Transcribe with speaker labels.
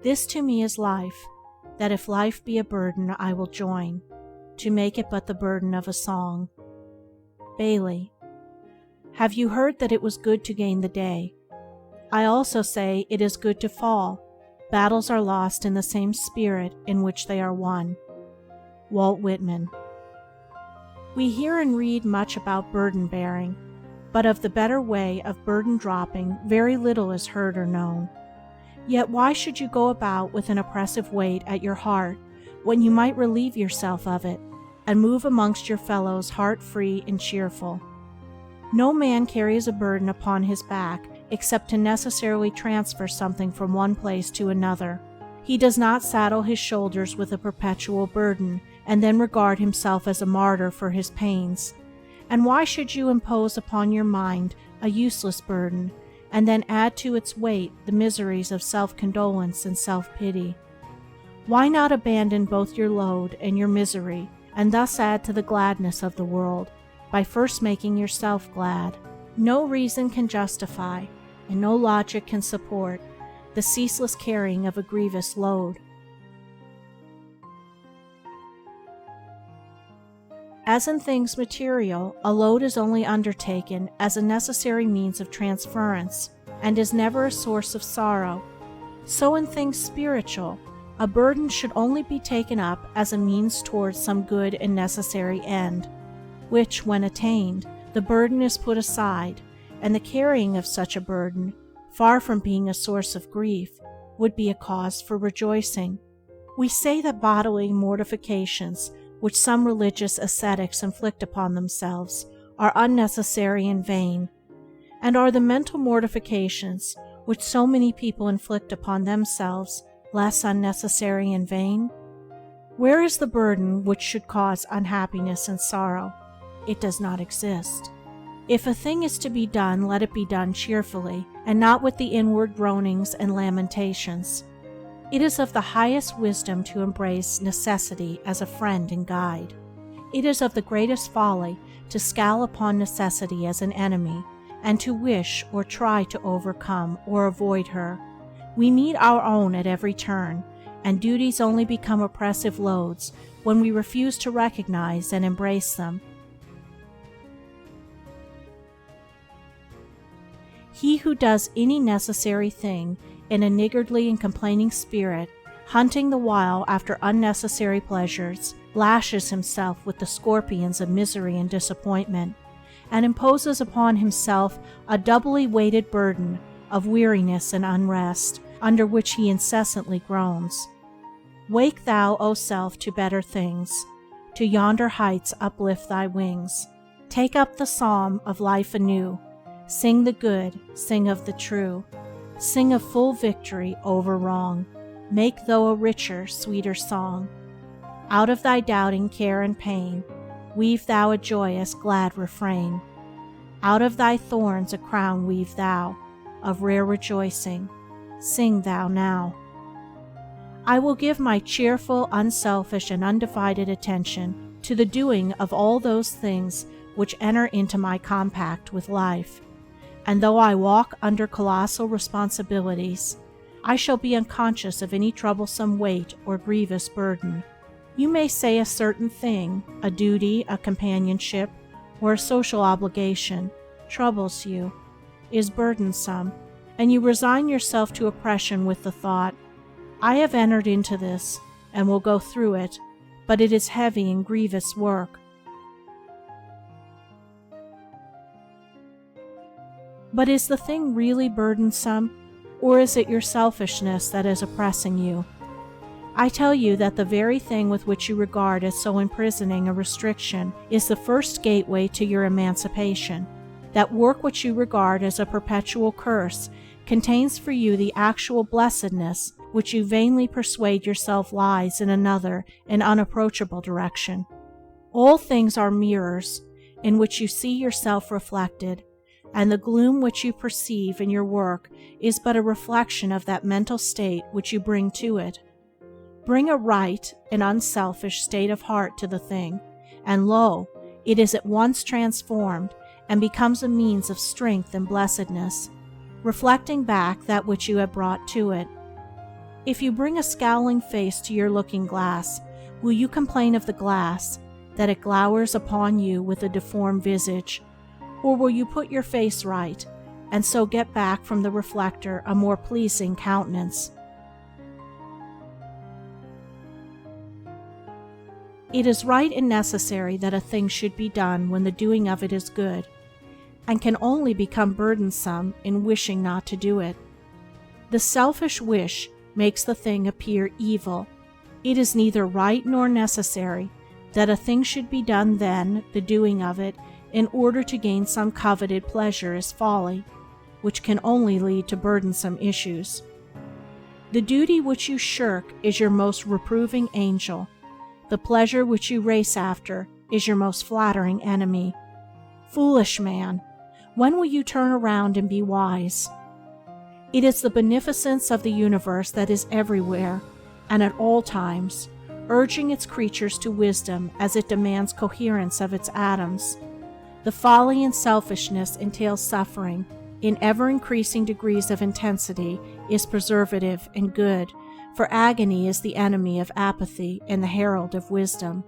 Speaker 1: This to me is life, that if life be a burden I will join, to make it but the burden of a song. Bailey. Have you heard that it was good to gain the day? I also say it is good to fall. Battles are lost in the same spirit in which they are won. Walt Whitman. We hear and read much about burden bearing, but of the better way of burden dropping very little is heard or known. Yet why should you go about with an oppressive weight at your heart when you might relieve yourself of it and move amongst your fellows heart-free and cheerful? No man carries a burden upon his back except to necessarily transfer something from one place to another. He does not saddle his shoulders with a perpetual burden and then regard himself as a martyr for his pains. And why should you impose upon your mind a useless burden and then add to its weight the miseries of self-condolence and self-pity? Why not abandon both your load and your misery, and thus add to the gladness of the world, by first making yourself glad? No reason can justify, and no logic can support, the ceaseless carrying of a grievous load. As in things material, a load is only undertaken as a necessary means of transference, and is never a source of sorrow. So in things spiritual, a burden should only be taken up as a means towards some good and necessary end, which, when attained, the burden is put aside, and the carrying of such a burden, far from being a source of grief, would be a cause for rejoicing. We say that bodily mortifications, which some religious ascetics inflict upon themselves, are unnecessary and vain. And are the mental mortifications, which so many people inflict upon themselves, less unnecessary and vain? Where is the burden which should cause unhappiness and sorrow? It does not exist. If a thing is to be done, let it be done cheerfully, and not with the inward groanings and lamentations. It is of the highest wisdom to embrace necessity as a friend and guide. It is of the greatest folly to scowl upon necessity as an enemy, and to wish or try to overcome or avoid her. We meet our own at every turn, and duties only become oppressive loads when we refuse to recognize and embrace them. He who does any necessary thing in a niggardly and complaining spirit, hunting the while after unnecessary pleasures, lashes himself with the scorpions of misery and disappointment, and imposes upon himself a doubly weighted burden of weariness and unrest, under which he incessantly groans. Wake thou, O self, to better things. To yonder heights uplift thy wings. Take up the psalm of life anew. Sing the good, sing of the true. Sing of full victory over wrong. Make thou a richer, sweeter song. Out of thy doubting care and pain, weave thou a joyous, glad refrain. Out of thy thorns a crown weave thou, of rare rejoicing. Sing thou now. I will give my cheerful, unselfish, and undivided attention to the doing of all those things which enter into my compact with life. And though I walk under colossal responsibilities, I shall be unconscious of any troublesome weight or grievous burden. You may say a certain thing, a duty, a companionship, or a social obligation, troubles you, is burdensome, and you resign yourself to oppression with the thought, I have entered into this, and will go through it, but it is heavy and grievous work. But is the thing really burdensome, or is it your selfishness that is oppressing you? I tell you that the very thing with which you regard as so imprisoning a restriction is the first gateway to your emancipation. That work which you regard as a perpetual curse contains for you the actual blessedness which you vainly persuade yourself lies in another and unapproachable direction. All things are mirrors in which you see yourself reflected, and the gloom which you perceive in your work is but a reflection of that mental state which you bring to it. Bring a right and unselfish state of heart to the thing, and lo, it is at once transformed and becomes a means of strength and blessedness, reflecting back that which you have brought to it. If you bring a scowling face to your looking glass, will you complain of the glass, that it glowers upon you with a deformed visage? Or will you put your face right, and so get back from the reflector a more pleasing countenance? It is right and necessary that a thing should be done when the doing of it is good, and can only become burdensome in wishing not to do it. The selfish wish makes the thing appear evil. It is neither right nor necessary that a thing should be done then, the doing of it, in order to gain some coveted pleasure is folly, which can only lead to burdensome issues. The duty which you shirk is your most reproving angel. The pleasure which you race after is your most flattering enemy. Foolish man, when will you turn around and be wise? It is the beneficence of the universe that is everywhere and at all times, urging its creatures to wisdom as it demands coherence of its atoms. The folly and selfishness entails suffering in ever-increasing degrees of intensity is preservative and good, for agony is the enemy of apathy and the herald of wisdom.